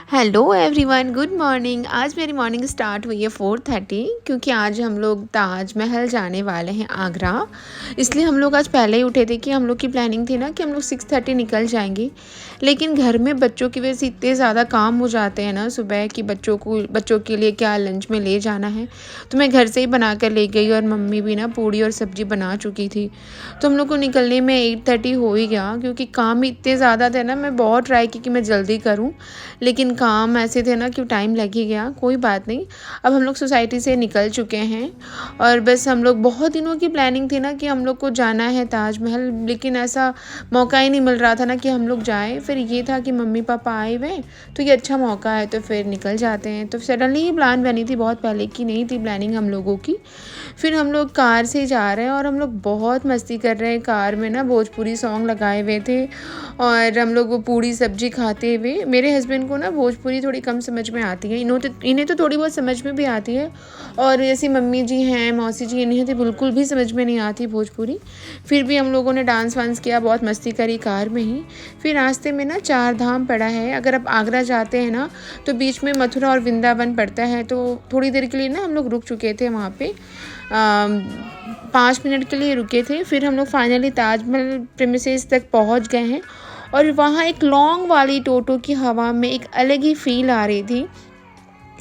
Hello everyone, good morning. आज मेरी morning start हुई है 4:30 क्योंकि आज हम लोग ताजमहल जाने वाले हैं आगरा। इसलिए हम लोग आज पहले ही उठे थे कि हम लोग की प्लानिंग थी ना कि हम लोग 6:30 निकल जाएंगे। लेकिन घर में बच्चों की वजह से इतने ज़्यादा काम हो जाते हैं ना सुबह कि बच्चों के लिए क्या लंच में ले जाना है, तो मैं घर से ही बना कर ले गई और मम्मी भी ना पूड़ी और सब्ज़ी बना चुकी थी। तो हम लोग को निकलने में 8:30 हो ही गया क्योंकि काम इतने ज़्यादा थे ना। मैं बहुत ट्राई की कि मैं जल्दी करूँ, लेकिन काम ऐसे थे ना कि टाइम लग ही गया। कोई बात नहीं, अब हम लोग सोसाइटी से निकल चुके हैं और बस हम लोग बहुत दिनों की प्लानिंग थी ना कि हम लोग को जाना है ताजमहल, लेकिन ऐसा मौका ही नहीं मिल रहा था ना कि हम लोग जाएं। फिर ये था कि मम्मी पापा आए हुए तो ये अच्छा मौका है तो फिर निकल जाते हैं। तो सडनली ही प्लान बनी थी, बहुत पहले की नहीं थी प्लानिंग हम लोगों की। फिर हम लोग कार से जा रहे हैं और हम लोग बहुत मस्ती कर रहे हैं। कार में ना भोजपुरी सॉन्ग लगाए हुए थे और हम लोग वो पूड़ी सब्जी खाते हुए। मेरे हस्बैंड को ना भोजपुरी थोड़ी कम समझ में आती है, इन्हें तो थोड़ी बहुत समझ में भी आती है, और जैसी मम्मी जी हैं, मौसी जी, इन्हें तो बिल्कुल भी समझ में नहीं आती भोजपुरी। फिर भी हम लोगों ने डांस वांस किया, बहुत मस्ती करी कार में ही। फिर रास्ते में ना 4 धाम पड़ा है। अगर आप आगरा जाते हैं ना तो बीच में मथुरा और वृंदावन पड़ता है। तो थोड़ी देर के लिए ना हम लोग रुक चुके थे वहाँ पे, 5 मिनट के लिए रुके थे। फिर हम लोग फाइनली ताजमहल प्रेमिसेस तक पहुँच गए हैं और वहाँ एक लॉन्ग वाली टोटो की हवा में एक अलग ही फील आ रही थी।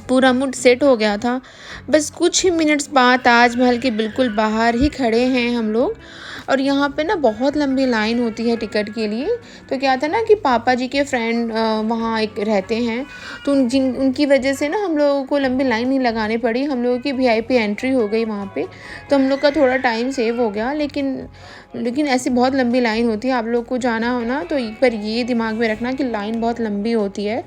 पूरा मूड सेट हो गया था। बस कुछ ही मिनट्स बाद ताजमहल के बिल्कुल बाहर ही खड़े हैं हम लोग, और यहाँ पे ना बहुत लंबी लाइन होती है टिकट के लिए। तो क्या था ना कि पापा जी के फ्रेंड वहाँ एक रहते हैं, तो उनकी वजह से ना हम लोगों को लंबी लाइन नहीं लगानी पड़ी। हम लोगों की वीआईपी एंट्री हो गई वहाँ पे, तो हम लोग का थोड़ा टाइम सेव हो गया। लेकिन ऐसी बहुत लंबी लाइन होती है। आप लोग को जाना हो ना तो एक बार ये दिमाग में रखना कि लाइन बहुत लंबी होती है।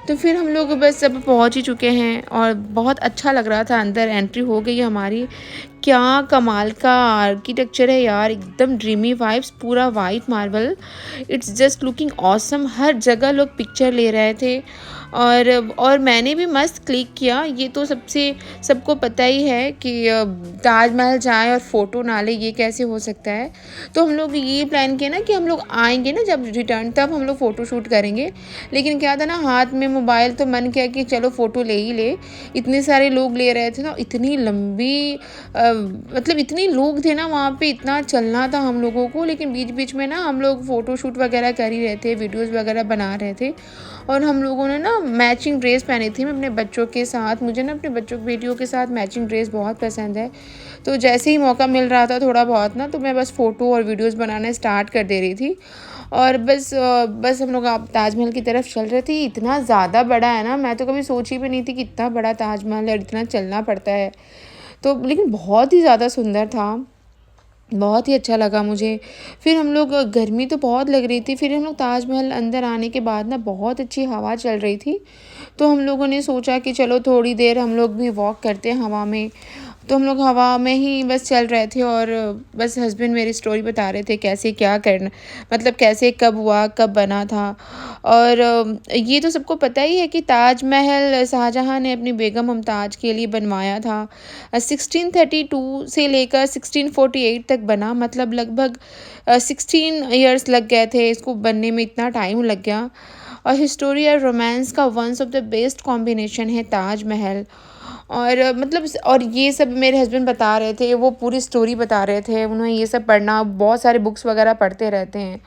तो फिर हम लोग बस अब पहुंच ही चुके हैं और बहुत अच्छा लग रहा था। अंदर एंट्री हो गई हमारी। क्या कमाल का आर्किटेक्चर है यार, एकदम ड्रीमी वाइब्स, पूरा white marble. It's just looking awesome. हर जगह लोग पिक्चर ले रहे थे और मैंने भी मस्त क्लिक किया। ये तो सबको पता ही है कि ताजमहल जाए और फ़ोटो ना ले, ये कैसे हो सकता है। तो हम लोग ये प्लान किया ना कि हम लोग आएंगे ना जब रिटर्न, तब हम लोग फ़ोटो शूट करेंगे। लेकिन क्या था ना, हाथ में मोबाइल, तो मन किया कि चलो फ़ोटो ले ही ले। इतने सारे लोग ले रहे थे ना, इतनी लंबी मतलब इतने लोग थे ना वहाँ पे, इतना चलना था हम लोगों को। लेकिन बीच बीच में ना हम लोग फ़ोटो शूट वगैरह कर ही रहे थे, वीडियोज़ वगैरह बना रहे थे। और हम लोगों ने ना मैचिंग ड्रेस पहनी थी, मैं अपने बच्चों के साथ। मुझे ना अपने बच्चों बेटियों के साथ मैचिंग ड्रेस बहुत पसंद है। तो जैसे ही मौका मिल रहा था थोड़ा बहुत ना, तो मैं बस फ़ोटो और वीडियोज़ बनाना स्टार्ट कर दे रही थी। और बस हम लोग आप ताजमहल की तरफ चल रहे थे। इतना ज़्यादा बड़ा है ना, मैं तो कभी सोची भी नहीं थी कि इतना बड़ा ताजमहल है और इतना चलना पड़ता है। तो लेकिन बहुत ही ज़्यादा सुंदर था, बहुत ही अच्छा लगा मुझे। फिर हम लोग, गर्मी तो बहुत लग रही थी, फिर हम लोग ताजमहल अंदर आने के बाद ना बहुत अच्छी हवा चल रही थी। तो हम लोगों ने सोचा कि चलो थोड़ी देर हम लोग भी वॉक करते हैं हवा में। तो हम लोग हवा में ही बस चल रहे थे और बस हस्बैंड मेरी स्टोरी बता रहे थे कैसे क्या करना, मतलब कैसे कब हुआ, कब बना था। और ये तो सबको पता ही है कि ताजमहल शाहजहाँ ने अपनी बेगम मुमताज़ के लिए बनवाया था। 1632 से लेकर 1648 तक बना, मतलब लगभग 16 ईयर्स लग गए थे इसको बनने में, इतना टाइम लग गया। और हिस्टोरी और रोमांस का one of the best combination है ताजमहल। और मतलब और ये सब मेरे हस्बैंड बता रहे थे, वो पूरी स्टोरी बता रहे थे। उन्हें ये सब पढ़ना, बहुत सारे बुक्स वगैरह पढ़ते रहते हैं,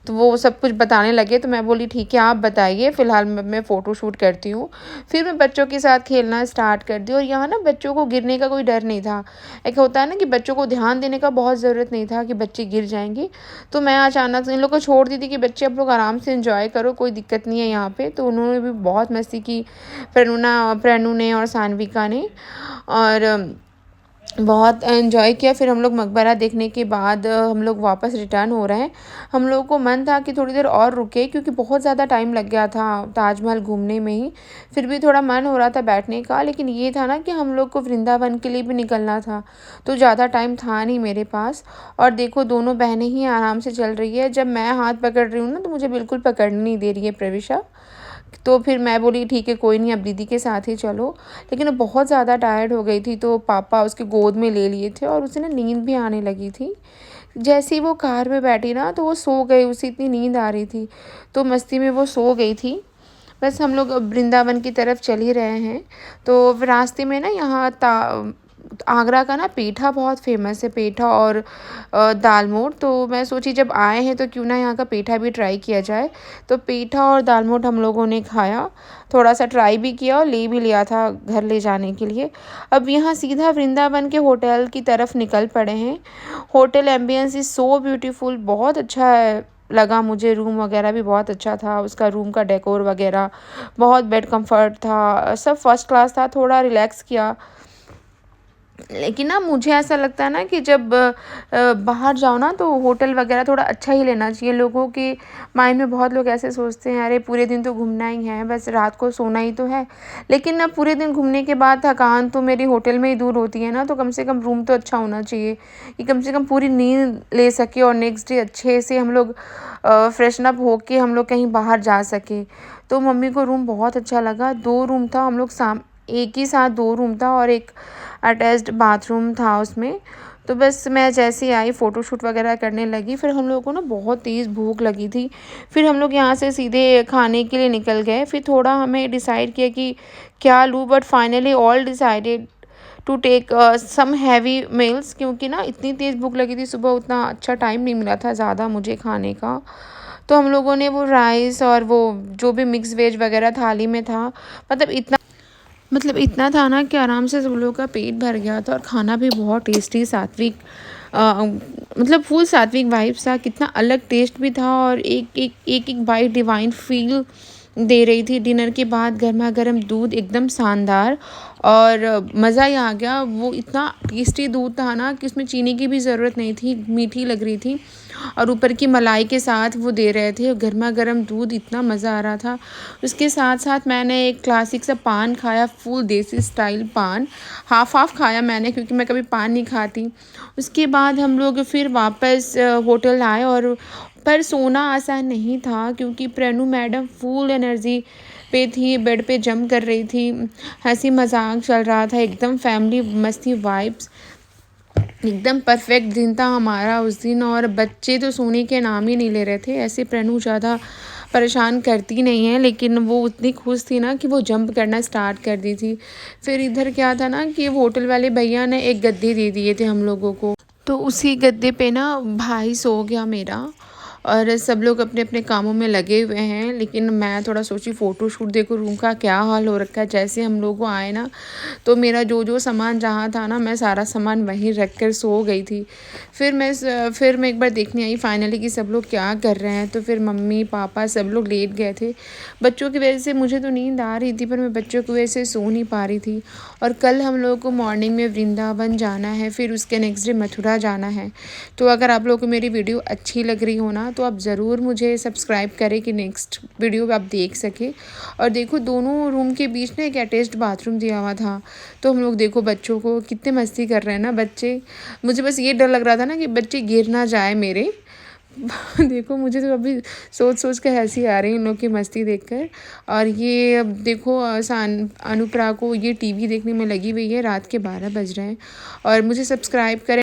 तो वो सब कुछ बताने लगे। तो मैं बोली ठीक है आप बताइए, फ़िलहाल मैं फ़ोटो शूट करती हूँ। फिर मैं बच्चों के साथ खेलना स्टार्ट कर दी। और यहाँ ना बच्चों को गिरने का कोई डर नहीं था। एक होता है ना कि बच्चों को ध्यान देने का बहुत ज़रूरत नहीं था कि बच्चे गिर जाएंगे। तो मैं अचानक से इन लोग को छोड़ दी थी कि बच्चे आप लोग आराम से इंजॉय करो, कोई दिक्कत नहीं है यहाँ पे। तो उन्होंने भी बहुत मस्ती की, प्रणू ने और सानविका ने, और बहुत एंजॉय किया। फिर हम लोग मकबरा देखने के बाद हम लोग वापस रिटर्न हो रहे हैं। हम लोगों को मन था कि थोड़ी देर और रुके क्योंकि बहुत ज़्यादा टाइम लग गया था ताजमहल घूमने में ही। फिर भी थोड़ा मन हो रहा था बैठने का, लेकिन ये था ना कि हम लोग को वृंदावन के लिए भी निकलना था, तो ज़्यादा टाइम था नहीं मेरे पास। और देखो दोनों बहनें ही आराम से चल रही है। जब मैं हाथ पकड़ रही हूँ ना तो मुझे बिल्कुल पकड़ने नहीं दे रही है प्रविशा। तो फिर मैं बोली ठीक है कोई नहीं, अब दीदी के साथ ही चलो। लेकिन वो बहुत ज़्यादा टायर्ड हो गई थी, तो पापा उसके गोद में ले लिए थे और उसे ना नींद भी आने लगी थी। जैसे ही वो कार में बैठी ना तो वो सो गई, उसे इतनी नींद आ रही थी, तो मस्ती में वो सो गई थी। बस हम लोग अब वृंदावन की तरफ चल ही रहे हैं। तो रास्ते में ना यहाँ आगरा का ना पेठा बहुत फ़ेमस है, पेठा और दाल मोठ। तो मैं सोची जब आए हैं तो क्यों ना यहाँ का पेठा भी ट्राई किया जाए। तो पेठा और दाल मोठ हम लोगों ने खाया, थोड़ा सा ट्राई भी किया और ले भी लिया था घर ले जाने के लिए। अब यहाँ सीधा वृंदावन के होटल की तरफ निकल पड़े हैं। Hotel ambience is so beautiful, बहुत अच्छा लगा मुझे। रूम वगैरह भी बहुत अच्छा था, उसका रूम का डेकोर वगैरह बहुत, बेड कंफर्ट था, सब फर्स्ट क्लास था। थोड़ा रिलैक्स किया। लेकिन ना मुझे ऐसा लगता है ना कि जब बाहर जाओ ना तो होटल वगैरह थोड़ा अच्छा ही लेना चाहिए। लोगों के माइंड में बहुत लोग ऐसे सोचते हैं, अरे पूरे दिन तो घूमना ही है, बस रात को सोना ही तो है। लेकिन ना पूरे दिन घूमने के बाद थकान तो मेरी होटल में ही दूर होती है ना। तो कम से कम रूम तो अच्छा होना चाहिए कि कम से कम पूरी नींद ले सके और नेक्स्ट डे अच्छे से हम लोग फ्रेशन अप होके हम लोग कहीं बाहर जा सके। तो मम्मी को रूम बहुत अच्छा लगा। 2 रूम था, हम लोग एक ही साथ 2 रूम था और एक अटैच्ड बाथरूम था उसमें। तो बस मैं जैसे ही आई फ़ोटोशूट वगैरह करने लगी। फिर हम लोगों को ना बहुत तेज़ भूख लगी थी। फिर हम लोग यहाँ से सीधे खाने के लिए निकल गए। फिर थोड़ा हमें डिसाइड किया कि क्या लूँ, but finally all decided to take some heavy meals, क्योंकि ना इतनी तेज़ भूख लगी थी सुबह, उतना अच्छा टाइम नहीं मिला था ज़्यादा मुझे खाने का। तो हम लोगों ने वो राइस और वो जो भी मिक्स वेज वगैरह थाली में था, इतना था ना कि आराम से सब लोगों का पेट भर गया था। और खाना भी बहुत टेस्टी, सात्विक, फुल सात्विक वाइब्स था। कितना अलग टेस्ट भी था और एक बाइट डिवाइन फील दे रही थी। डिनर के बाद गर्मा गर्म दूध एकदम शानदार और मज़ा ही आ गया। वो इतना टेस्टी दूध था ना कि उसमें चीनी की भी ज़रूरत नहीं थी, मीठी लग रही थी। और ऊपर की मलाई के साथ वो दे रहे थे, गर्मा गर्म दूध, इतना मज़ा आ रहा था। उसके साथ साथ मैंने एक क्लासिक सा पान खाया, फुल देसी स्टाइल पान। हाफ खाया मैंने क्योंकि मैं कभी पान नहीं खाती। उसके बाद हम लोग फिर वापस होटल आए। और पर सोना आसान नहीं था क्योंकि प्रेनू मैडम फुल एनर्जी पे थी, बेड पे जंप कर रही थी, हंसी मजाक चल रहा था, एकदम फैमिली मस्ती वाइब्स, एकदम परफेक्ट दिन था हमारा उस दिन। और बच्चे तो सोने के नाम ही नहीं ले रहे थे। ऐसे प्रेनू ज़्यादा परेशान करती नहीं है, लेकिन वो उतनी खुश थी ना कि वो जंप करना स्टार्ट कर दी थी। फिर इधर क्या था ना कि होटल वाले भैया ने एक गद्दे दे दिए थे हम लोगों को। तो उसी गद्दे पे ना भाई सो गया मेरा। और सब लोग अपने अपने कामों में लगे हुए हैं। लेकिन मैं थोड़ा सोची फ़ोटोशूट, देखो रूम का क्या हाल हो रखा है। जैसे हम लोग आए ना तो मेरा जो सामान जहाँ था ना, मैं सारा सामान वहीं रख कर सो गई थी। फिर मैं एक बार देखने आई फाइनली कि सब लोग क्या कर रहे हैं। तो फिर मम्मी पापा सब लोग लेट गए थे। बच्चों की वजह से मुझे तो नींद आ रही थी, पर मैं बच्चों की वजह से सो नहीं पा रही थी। और कल हम लोगों को मॉर्निंग में वृंदावन जाना है, फिर उसके नेक्स्ट डे मथुरा जाना है। तो अगर आप लोगों को मेरी वीडियो अच्छी लग रही हो ना तो आप ज़रूर मुझे सब्सक्राइब करें कि नेक्स्ट वीडियो आप देख सके। और देखो दोनों रूम के बीच ना एक अटैच्ड बाथरूम दिया हुआ था। तो हम लोग देखो बच्चों को कितने मस्ती कर रहे हैं ना बच्चे। मुझे बस ये डर लग रहा था ना कि बच्चे गिर ना जाए मेरे। देखो मुझे तो अभी सोच कर हंसी आ रही है इन लोग की मस्ती देखकर। और ये अब देखो अनुप्रा को ये टीवी देखने में लगी हुई है, रात के 12 बज रहे हैं। और मुझे सब्सक्राइब करें।